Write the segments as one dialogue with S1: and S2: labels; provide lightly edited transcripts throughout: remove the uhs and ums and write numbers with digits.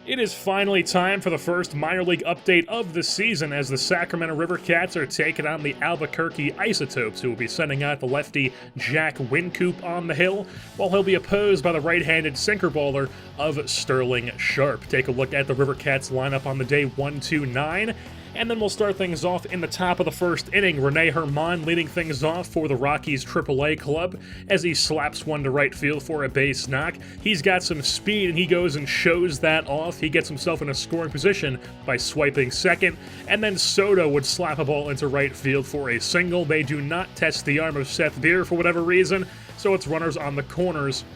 S1: It is finally time for the first minor league update of the season as the Sacramento River Cats are taking on the Albuquerque Isotopes, who will be sending out the lefty Jack Wincoop on the hill, while he'll be opposed by the right-handed sinker baller of Sterling Sharp. Take a look at the River Cats lineup on the day 1-2-9. And then we'll start things off in the top of the first inning. Rene Germán leading things off for the Rockies AAA club as he slaps one to right field for a base knock. He's got some speed and he goes and shows that off. He gets himself in a scoring position by swiping second. And then Soto would slap a ball into right field for a single. They do not test the arm of Seth Beer for whatever reason, so it's runners on the corners,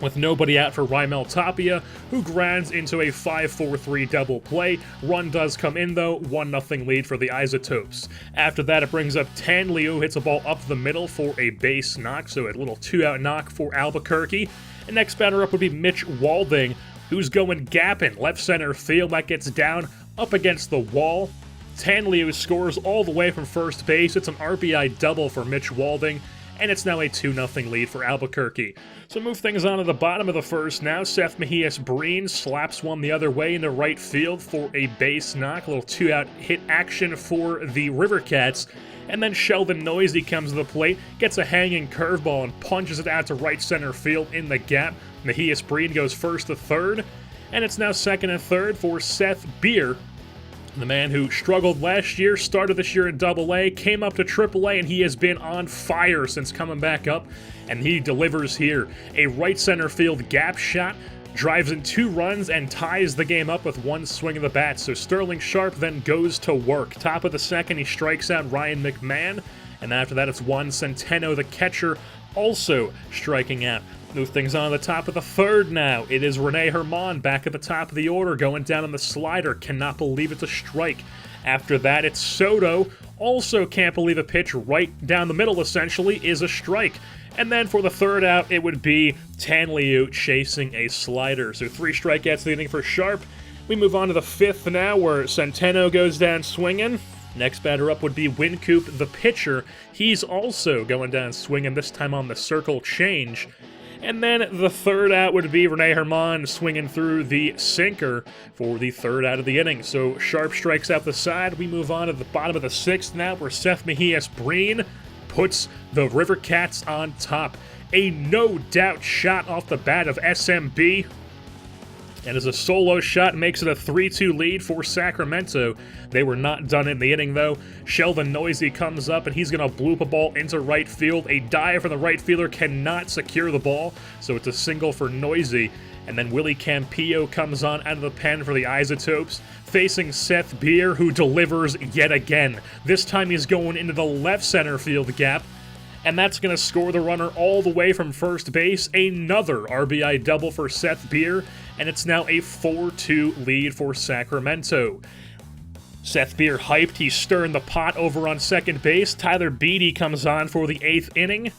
S1: with nobody out for Raimel Tapia, who grinds into a 5-4-3 double play. Run does come in though, 1-0 lead for the Isotopes. After that, it brings up Tanlio, hits a ball up the middle for a base knock, so a little two-out knock for Albuquerque. And next batter up would be Mitch Walding, who's going gapping left center field. That gets down up against the wall. Tanlio scores all the way from first base. It's an RBI double for Mitch Walding, and it's now a 2-0 lead for Albuquerque. So move things on to the bottom of the first now. Seth Mejias-Breen slaps one the other way into right field for a base knock. A little two-out hit action for the River Cats. And then Sheldon Noisy comes to the plate, gets a hanging curveball and punches it out to right center field in the gap. Mejias-Breen goes first to third. And it's now second and third for Seth Beer, the man who struggled last year, started this year in double-A, came up to triple-A, and he has been on fire since coming back up, and he delivers here. A right center field gap shot, drives in 2 runs, and ties the game up with one swing of the bat. So Sterling Sharp then goes to work. Top of the second, he strikes out Ryan McMahon, and after that it's Juan Centeno, the catcher, also striking out. Move things on to the top of the third now. It is Rene Germán back at the top of the order, going down on the slider. Cannot believe it's a strike. After that, it's Soto. Also can't believe a pitch right down the middle, essentially, is a strike. And then for the third out, it would be Tanlio chasing a slider. So 3 strikeouts leading for Sharp. We move on to the fifth now, where Centeno goes down swinging. Next batter up would be Wincoop, the pitcher. He's also going down swinging, this time on the circle change. And then the third out would be Rene Germán swinging through the sinker for the third out of the inning. So Sharp strikes out the side. We move on to the bottom of the sixth now, where Seth Mejias-Breen puts the River Cats on top. A no-doubt shot off the bat of SMB. And as a solo shot makes it a 3-2 lead for Sacramento. They were not done in the inning, though. Sheldon Noisy comes up, and he's going to bloop a ball into right field. A dive from the right fielder cannot secure the ball, so it's a single for Noisy. And then Willie Campillo comes on out of the pen for the Isotopes, facing Seth Beer, who delivers yet again. This time he's going into the left center field gap, and that's going to score the runner all the way from first base. Another RBI double for Seth Beer, and it's now a 4-2 lead for Sacramento. Seth Beer hyped, he's stirring the pot over on second base. Tyler Beatty comes on for the 8th inning.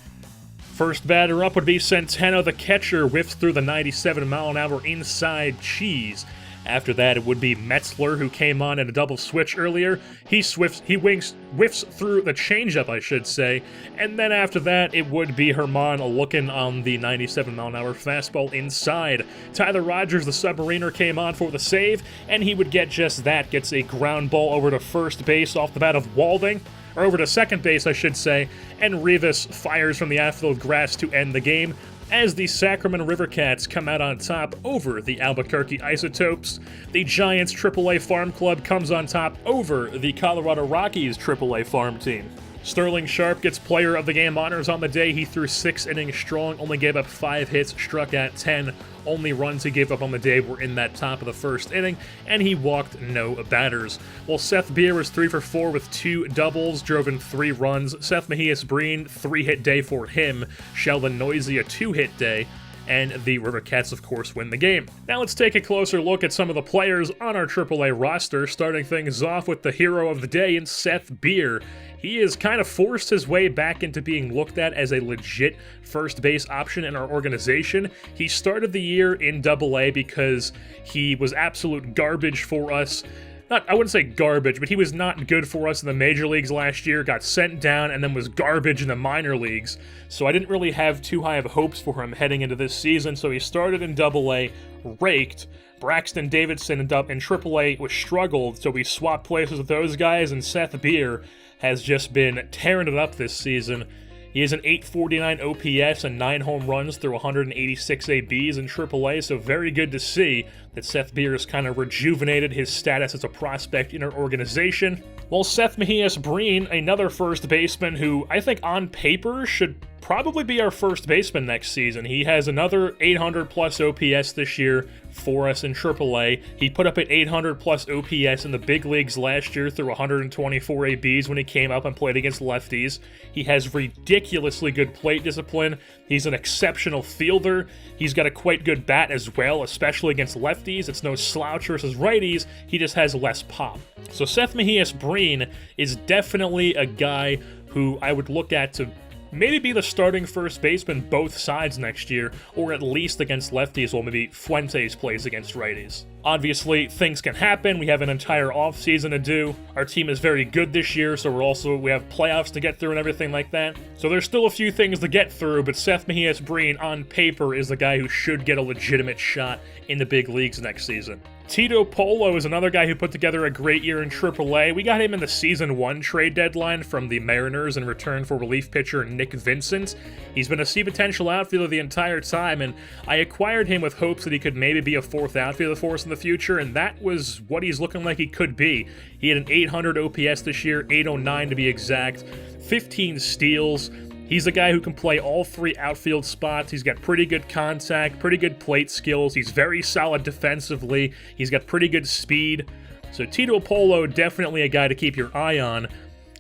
S1: First batter up would be Centeno, the catcher, whiffs through the 97-mile-an-hour inside cheese. After that, it would be Metzler, who came on in a double switch earlier. He whiffs through the changeup, I should say. And then after that, it would be Germán looking on the 97-mile-an-hour fastball inside. Tyler Rogers, the submariner, came on for the save, and he would get just that. Gets a ground ball over to first base off the bat of Walding. Or over to second base, I should say. And Rivas fires from the outfield grass to end the game, as the Sacramento River Cats come out on top over the Albuquerque Isotopes. The Giants AAA Farm Club comes on top over the Colorado Rockies AAA Farm Team. Sterling Sharp gets player of the game honors on the day. He threw 6 innings strong, only gave up 5 hits, struck out 10. Only runs he gave up on the day were in that top of the first inning, and he walked no batters. While Seth Beer was 3 for 4 with 2 doubles, drove in 3 runs. Seth Mejias-Breen, 3-hit day for him. Sheldon Noisy, a 2-hit day. And the River Cats, of course, win the game. Now let's take a closer look at some of the players on our AAA roster, starting things off with the hero of the day in Seth Beer. He has kind of forced his way back into being looked at as a legit first base option in our organization. He started the year in double-A because he was absolute garbage for us. I wouldn't say garbage, but he was not good for us in the major leagues last year, got sent down, and then was garbage in the minor leagues. So I didn't really have too high of hopes for him heading into this season, so he started in double-A, raked, Braxton Davidson in AAA was struggled, so we swapped places with those guys, and Seth Beer has just been tearing it up this season. He has an 849 OPS and 9 home runs through 186 ABs in AAA, so very good to see that Seth Beer has kind of rejuvenated his status as a prospect in our organization. While Seth Mejias Breen, another first baseman who I think on paper should probably be our first baseman next season. He has another 800 plus OPS this year for us in AAA. He put up an 800 plus OPS in the big leagues last year through 124 ABs when he came up and played against lefties. He has ridiculously good plate discipline. He's an exceptional fielder. He's got a quite good bat as well, especially against lefties. It's no slouch versus righties. He just has less pop. So Seth Mejias Breen is definitely a guy who I would look at to maybe be the starting first baseman both sides next year, or at least against lefties while maybe Fuentes plays against righties. Obviously, things can happen. We have an entire offseason to do. Our team is very good this year, so we have playoffs to get through and everything like that. So there's still a few things to get through, but Seth Mejias Breen, on paper, is the guy who should get a legitimate shot in the big leagues next season. Tito Polo is another guy who put together a great year in AAA. We got him in the Season 1 trade deadline from the Mariners in return for relief pitcher Nick Vincent. He's been a see-potential outfielder the entire time, and I acquired him with hopes that he could maybe be a fourth outfielder for us in the future, and that was what he's looking like he could be. He had an 800 OPS this year, 809 to be exact, 15 steals. He's a guy who can play all 3 outfield spots. He's got pretty good contact, pretty good plate skills. He's very solid defensively. He's got pretty good speed. So Tito Polo, definitely a guy to keep your eye on.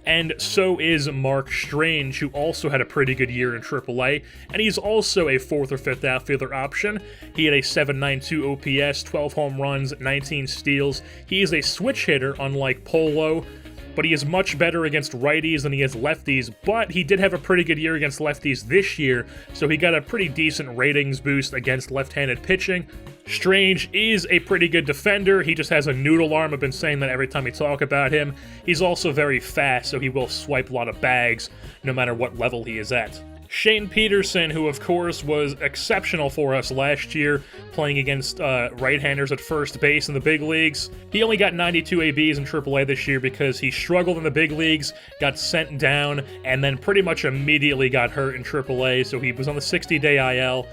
S1: And so is Mark Strange, who also had a pretty good year in AAA, and he's also a 4th or 5th outfielder option. He had a 792 OPS, 12 home runs, 19 steals. He is a switch hitter, unlike Polo, but he is much better against righties than he is lefties, but he did have a pretty good year against lefties this year, so he got a pretty decent ratings boost against left-handed pitching. Strange is a pretty good defender. He just has a noodle arm. I've been saying that every time we talk about him. He's also very fast, so he will swipe a lot of bags no matter what level he is at. Shane Peterson, who of course was exceptional for us last year, playing against right-handers at first base in the big leagues. He only got 92 ABs in AAA this year because he struggled in the big leagues, got sent down, and then pretty much immediately got hurt in AAA, so he was on the 60-day IL.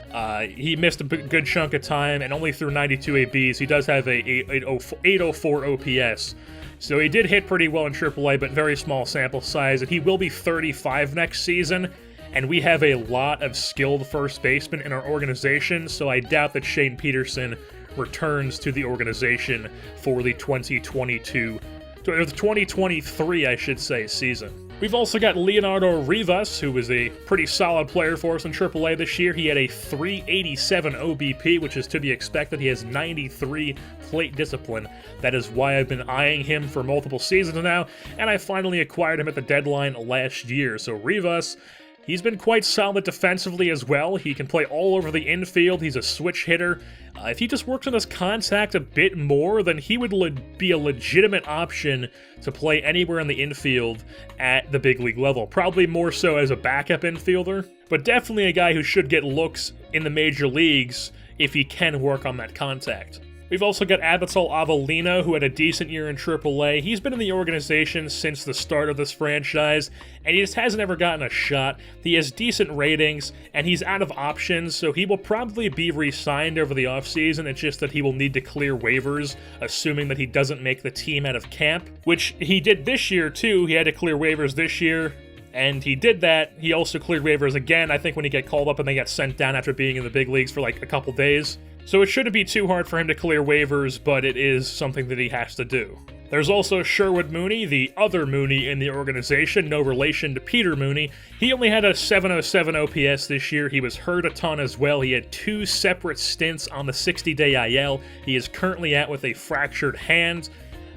S1: He missed a good chunk of time, and only threw 92 ABs. He does have a 804 OPS. So he did hit pretty well in AAA, but very small sample size, and he will be 35 next season. And we have a lot of skilled first basemen in our organization, so I doubt that Shane Peterson returns to the organization for the 2023, I should say, season. We've also got Leonardo Rivas, who was a pretty solid player for us in AAA this year. He had a 387 OBP, which is to be expected. He has 93 plate discipline. That is why I've been eyeing him for multiple seasons now, and I finally acquired him at the deadline last year. So Rivas, he's been quite solid defensively as well. He can play all over the infield. He's a switch hitter. If he just works on his contact a bit more, then he would be a legitimate option to play anywhere in the infield at the big league level. Probably more so as a backup infielder, but definitely a guy who should get looks in the major leagues if he can work on that contact. We've also got Avital Avelino, who had a decent year in AAA. He's been in the organization since the start of this franchise, and he just hasn't ever gotten a shot. He has decent ratings, and he's out of options, so he will probably be re-signed over the offseason. It's just that he will need to clear waivers, assuming that he doesn't make the team out of camp, which he did this year, too. He had to clear waivers this year, and he did that. He also cleared waivers again, I think, when he got called up and they got sent down after being in the big leagues for like a couple days. So it shouldn't be too hard for him to clear waivers, but it is something that he has to do. There's also Sherwood Mooney, the other Mooney in the organization, no relation to Peter Mooney. He only had a 707 OPS this year. He was hurt a ton as well. He had 2 separate stints on the 60-day IL. He is currently out with a fractured hand.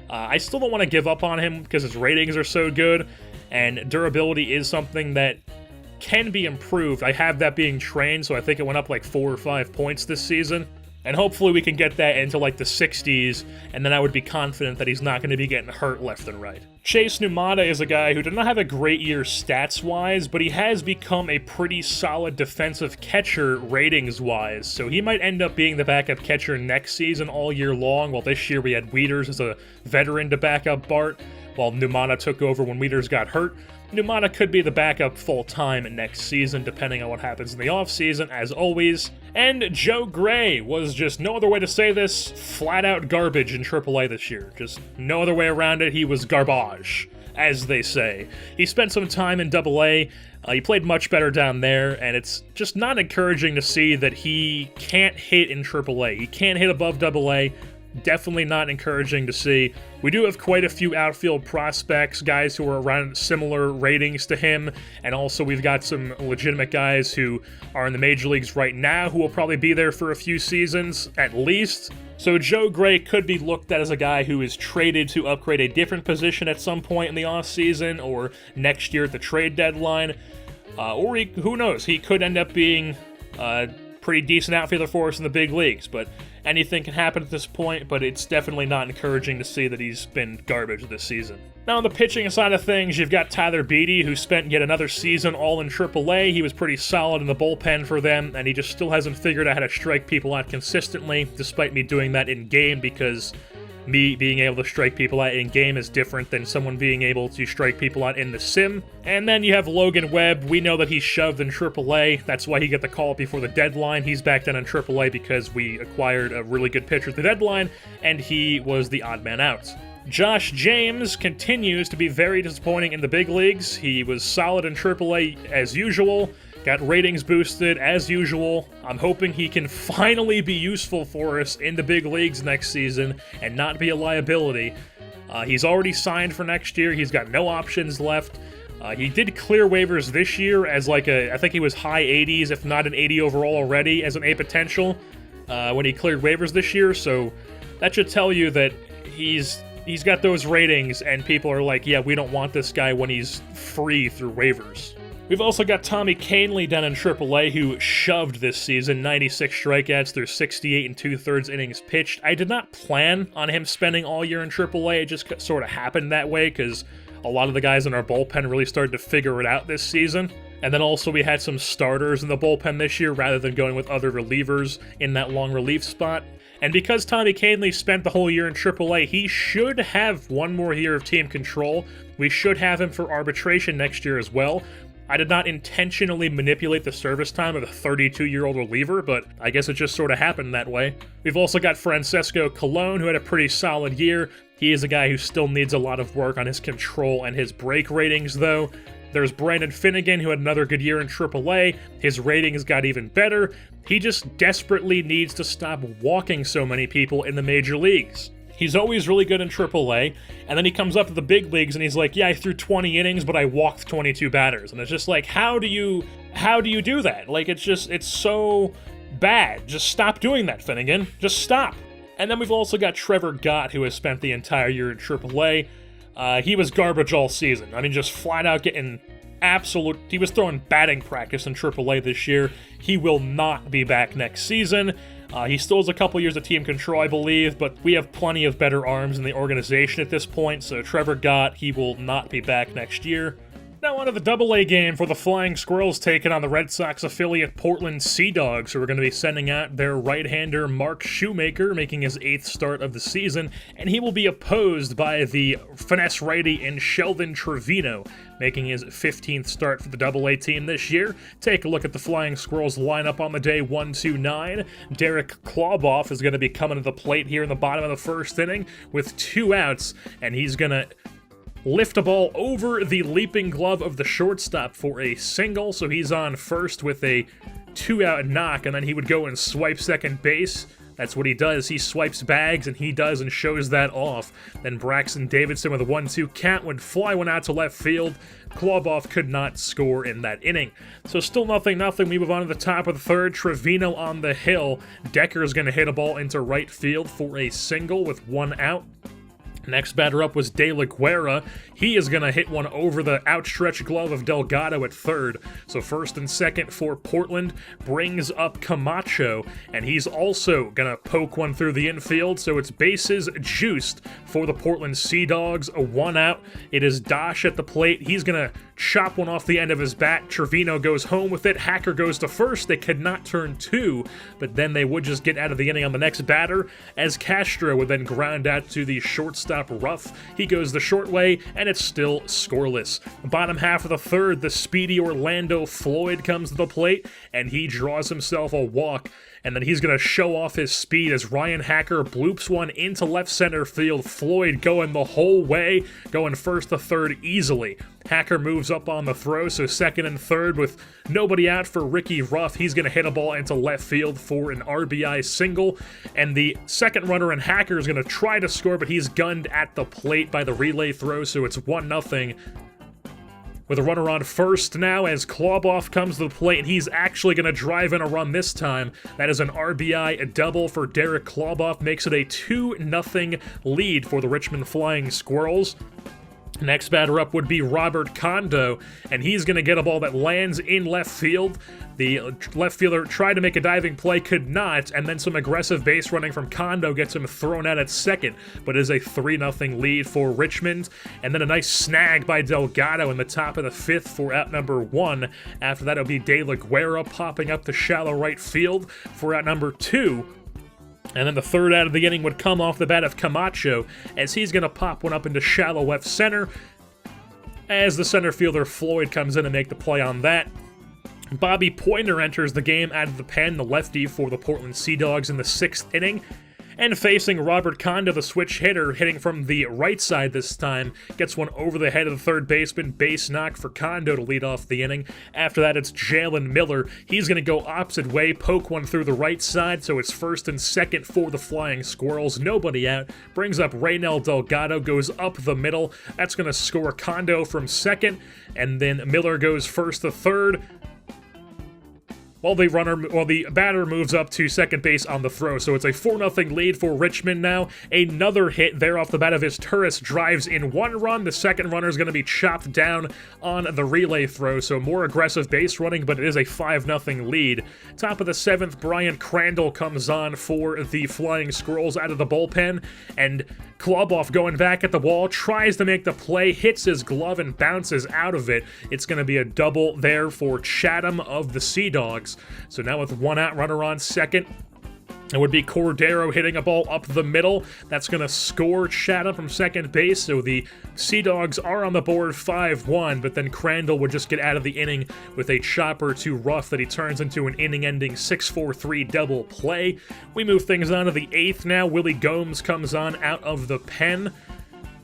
S1: I still don't want to give up on him because his ratings are so good, and durability is something that can be improved. I have that being trained, so I think it went up like 4 or 5 points this season. And hopefully we can get that into like the 60s, and then I would be confident that he's not going to be getting hurt left and right. Chase Numata is a guy who did not have a great year stats-wise, but he has become a pretty solid defensive catcher ratings-wise, so he might end up being the backup catcher next season all year long, while this year we had Wieters as a veteran to back up Bart, while Numata took over when Wieters got hurt. Numata could be the backup full-time next season, depending on what happens in the offseason, as always. And Joe Gray was just, no other way to say this, flat-out garbage in AAA this year. Just no other way around it, he was garbage, as they say. He spent some time in AA, he played much better down there, and it's just not encouraging to see that he can't hit in AAA. He can't hit above AA. Definitely not encouraging to see. We do have quite a few outfield prospects, guys who are around similar ratings to him, and also we've got some legitimate guys who are in the major leagues right now who will probably be there for a few seasons, at least. So Joe Gray could be looked at as a guy who is traded to upgrade a different position at some point in the offseason, or next year at the trade deadline, or who knows, he could end up being a pretty decent outfielder for us in the big leagues, but anything can happen at this point, but it's definitely not encouraging to see that he's been garbage this season. Now on the pitching side of things, you've got Tyler Beede, who spent yet another season all in AAA. He was pretty solid in the bullpen for them, and he just still hasn't figured out how to strike people out consistently, despite me doing that in-game, because me being able to strike people out in-game is different than someone being able to strike people out in the sim. And then you have Logan Webb. We know that he's shoved in AAA. That's why he got the call before the deadline. He's back down in AAA because we acquired a really good pitcher at the deadline, and he was the odd man out. Josh James continues to be very disappointing in the big leagues. He was solid in AAA as usual. Got ratings boosted as usual. I'm hoping he can finally be useful for us in the big leagues next season and not be a liability. He's already signed for next year. He's got no options left. He did clear waivers this year as like I think he was high 80s, if not an 80 overall already as an A potential when he cleared waivers this year. So that should tell you that he's got those ratings and people are like, yeah, we don't want this guy when he's free through waivers. We've also got Tommy Kahnle down in AAA, who shoved this season, 96 strikeouts through 68 and 2/3 innings pitched. I did not plan on him spending all year in AAA, it just sort of happened that way, because a lot of the guys in our bullpen really started to figure it out this season. And then also we had some starters in the bullpen this year, rather than going with other relievers in that long relief spot. And because Tommy Kahnle spent the whole year in AAA, he should have one more year of team control. We should have him for arbitration next year as well. I did not intentionally manipulate the service time of a 32-year-old reliever, but I guess it just sort of happened that way. We've also got Francesco Colon, who had a pretty solid year. He is a guy who still needs a lot of work on his control and his break ratings, though. There's Brandon Finnegan, who had another good year in AAA. His ratings got even better. He just desperately needs to stop walking so many people in the major leagues. He's always really good in AAA, and then he comes up to the big leagues and he's like, yeah, I threw 20 innings, but I walked 22 batters. And it's just like, how do you do that? Like, it's so bad. Just stop doing that, Finnegan. Just stop. And then we've also got Trevor Gott, who has spent the entire year in AAA. He was garbage all season. I mean, just flat out getting he was throwing batting practice in AAA this year. He will not be back next season. He still has a couple years of team control, I believe, but we have plenty of better arms in the organization at this point, so Trevor Gott, he will not be back next year. Now on to the AA game for the Flying Squirrels taking on the Red Sox affiliate Portland Sea Dogs, who are going to be sending out their right-hander Mark Shoemaker, making his 8th start of the season, and he will be opposed by the finesse righty in Sheldon Trevino, making his 15th start for the AA team this year. Take a look at the Flying Squirrels lineup on the day 1-2-9. Derek Klauboff is going to be coming to the plate here in the bottom of the first inning with 2 outs, and he's going to lift a ball over the leaping glove of the shortstop for a single, so he's on first with a 2-out knock, and then he would go and swipe second base. That's what he does. He swipes bags, and he does and shows that off. Then Braxton Davidson with a 1-2 count would fly one out to left field. Klauboff could not score in that inning. So still 0-0. We move on to the top of the third. Trevino on the hill. Decker's going to hit a ball into right field for a single with 1 out. Next batter up was De La Guerra. He is going to hit one over the outstretched glove of Delgado at third. So first and second for Portland, brings up Camacho, and he's also going to poke one through the infield. So it's bases juiced for the Portland Sea Dogs. A 1 out. It is Dosh at the plate. He's going to chop one off the end of his bat. Trevino goes home with it. Hacker goes to first. They could not turn 2, but then they would just get out of the inning on the next batter, as Castro would then ground out to the shortstop Ruff. He goes the short way, and it's still scoreless. Bottom half of the third, the speedy Orlando Floyd comes to the plate, and he draws himself a walk. And then he's going to show off his speed as Ryan Hacker bloops one into left center field. Floyd going the whole way, going first to third easily. Hacker moves up on the throw, so second and third with nobody out for Ricky Ruff. He's going to hit a ball into left field for an RBI single. And the second runner and Hacker is going to try to score, but he's gunned at the plate by the relay throw, so it's 1-0. With a runner on first now as Kloboff comes to the plate, and he's actually going to drive in a run this time. That is an RBI double for Derek Kloboff, makes it a 2-0 lead for the Richmond Flying Squirrels. Next batter up would be Robert Kondo, and he's going to get a ball that lands in left field. The left fielder tried to make a diving play, could not, and then some aggressive base running from Kondo gets him thrown out at second, but it is a 3-0 lead for Richmond. And then a nice snag by Delgado in the top of the fifth for out number 1. After that, it'll be De La Guerra popping up to shallow right field for out number 2. And then the third out of the inning would come off the bat of Camacho, as he's going to pop one up into shallow left center, as the center fielder Floyd comes in to make the play on that. Bobby Pointer enters the game out of the pen, the lefty for the Portland Sea Dogs in the 6th inning. And facing Robert Kondo, the switch hitter, hitting from the right side this time, gets one over the head of the third baseman, base knock for Kondo to lead off the inning. After that, it's Jalen Miller. He's going to go opposite way, poke one through the right side, so it's first and second for the Flying Squirrels. Nobody out. Brings up Reynel Delgado, goes up the middle. That's going to score Kondo from second, and then Miller goes first to third. While the batter moves up to second base on the throw. So it's a 4-0 lead for Richmond now. Another hit there off the bat of his Turris drives in 1 run. The second runner is going to be chopped down on the relay throw, so more aggressive base running, but it is a 5-0 lead. Top of the 7th, Bryant Crandall comes on for the Flying Squirrels out of the bullpen, and Kloboff going back at the wall, tries to make the play, hits his glove and bounces out of it. It's going to be a double there for Chatham of the Sea Dogs. So now with 1 out, runner on second, it would be Cordero hitting a ball up the middle. That's going to score Chatham from second base. So the Sea Dogs are on the board 5-1, but then Crandall would just get out of the inning with a chopper to Ruff that he turns into an inning-ending 6-4-3 double play. We move things on to the 8th now. Willie Gomes comes on out of the pen.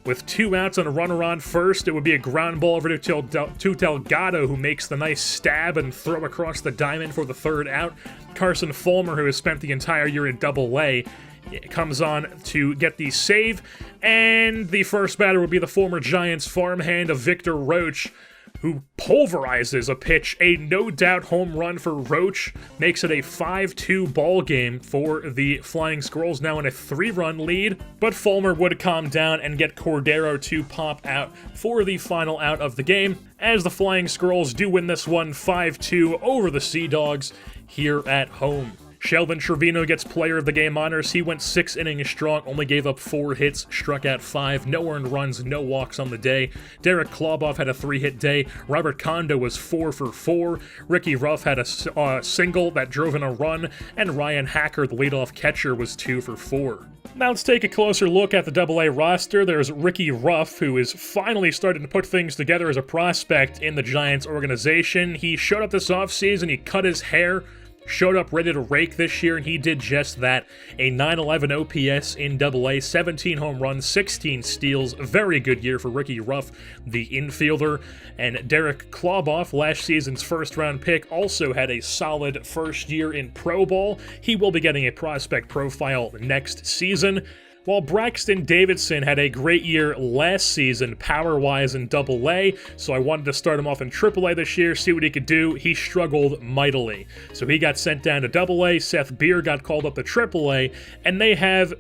S1: With 2 outs and a runner on first, it would be a ground ball over to Delgado, who makes the nice stab and throw across the diamond for the 3rd out. Carson Fulmer, who has spent the entire year in Double-A, comes on to get the save. And the first batter would be the former Giants farmhand of Victor Roach, who pulverizes a pitch. A no-doubt home run for Roach makes it a 5-2 ball game for the Flying Squirrels, now in a 3-run lead. But Fulmer would calm down and get Cordero to pop out for the final out of the game, as the Flying Squirrels do win this one 5-2 over the Sea Dogs here at home. Sheldon Trevino gets player of the game honors. He went 6 innings strong, only gave up 4 hits, struck out 5, no earned runs, no walks on the day. Derek Kloboff had a 3-hit day. Robert Kondo was 4 for 4. Ricky Ruff had a single that drove in a run, and Ryan Hacker, the leadoff catcher, was 2 for 4. Now let's take a closer look at the Double-A roster. There's Ricky Ruff, who is finally starting to put things together as a prospect in the Giants organization. He showed up this offseason, he cut his hair, showed up ready to rake this year, and he did just that. A 911 OPS in Double-A, 17 home runs, 16 steals. Very good year for Ricky Ruff, the infielder. And Derek Kloboff, last season's first-round pick, also had a solid first year in Pro Ball. He will be getting a prospect profile next season. While Braxton Davidson had a great year last season, power-wise in Double-A, so I wanted to start him off in Triple-A this year, see what he could do. He struggled mightily. So he got sent down to Double-A, Seth Beer got called up to Triple-A, and they have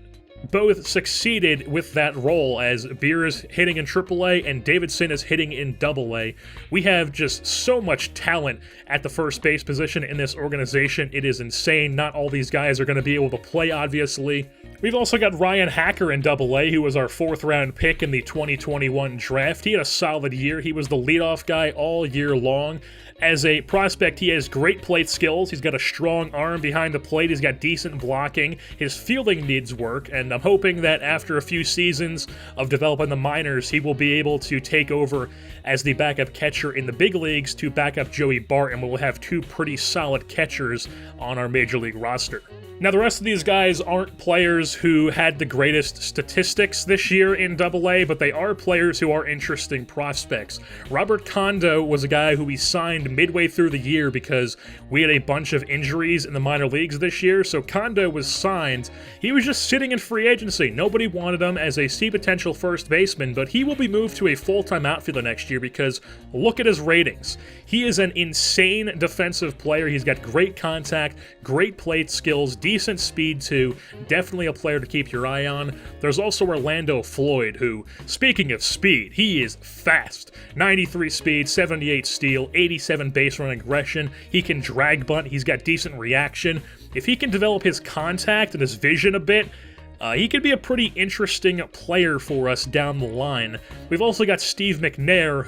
S1: both succeeded with that role, as Beer is hitting in AAA and Davidson is hitting in AA. We have just so much talent at the first base position in this organization. It is insane. Not all these guys are going to be able to play, obviously. We've also got Ryan Hacker in AA, who was our 4th-round pick in the 2021 draft. He had a solid year. He was the leadoff guy all year long. As a prospect, he has great plate skills. He's got a strong arm behind the plate. He's got decent blocking. His fielding needs work, and I'm hoping that after a few seasons of developing the minors, he will be able to take over as the backup catcher in the big leagues to back up Joey Bart, and we'll have 2 pretty solid catchers on our Major League roster. Now, the rest of these guys aren't players who had the greatest statistics this year in AA, but they are players who are interesting prospects. Robert Kondo was a guy who we signed midway through the year because we had a bunch of injuries in the minor leagues this year, so Kondo was signed. He was just sitting in free agency. Nobody wanted him as a C potential first baseman, but he will be moved to a full-time outfielder next year because look at his ratings. He is an insane defensive player. He's got great contact, great plate skills, decent speed too. Definitely a player to keep your eye on. There's also Orlando Floyd, who, speaking of speed, he is fast. 93 speed, 78 steal, 87 base run aggression. He can drag bunt. He's got decent reaction. If he can develop his contact and his vision a bit, he could be a pretty interesting player for us down the line. We've also got Stephen McNair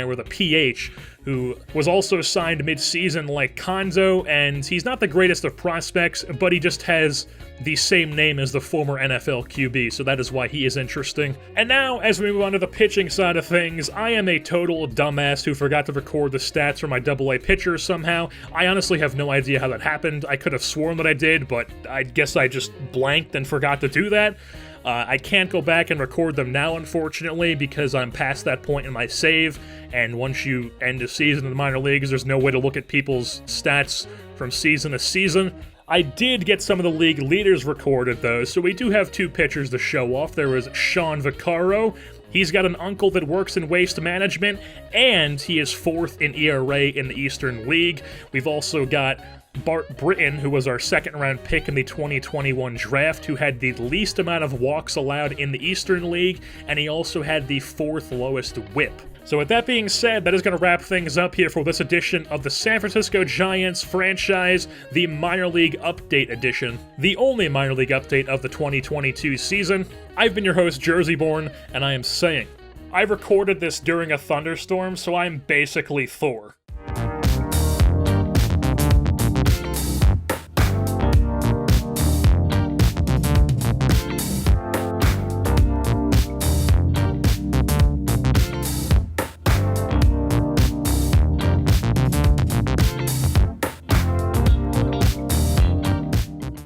S1: with a PH, who was also signed mid-season like Kondo, and he's not the greatest of prospects, but he just has the same name as the former NFL QB, so that is why he is interesting. And now, as we move on to the pitching side of things, I am a total dumbass who forgot to record the stats for my AA pitchers somehow. I honestly have no idea how that happened. I could have sworn that I did, but I guess I just blanked and forgot to do that. I can't go back and record them now, unfortunately, because I'm past that point in my save, and once you end a season in the minor leagues, there's no way to look at people's stats from season to season. I did get some of the league leaders recorded, though, so we do have 2 pitchers to show off. There was Sean Vaccaro. He's got an uncle that works in waste management, and he is 4th in ERA in the Eastern League. We've also got Bart Britton, who was our 2nd-round pick in the 2021 draft, who had the least amount of walks allowed in the Eastern League, and he also had the 4th lowest whip. So with that being said, that is going to wrap things up here for this edition of the San Francisco Giants franchise, the Minor League Update edition, the only Minor League update of the 2022 season. I've been your host, Jerseyborn, and I am saying, I recorded this during a thunderstorm, so I'm basically Thor.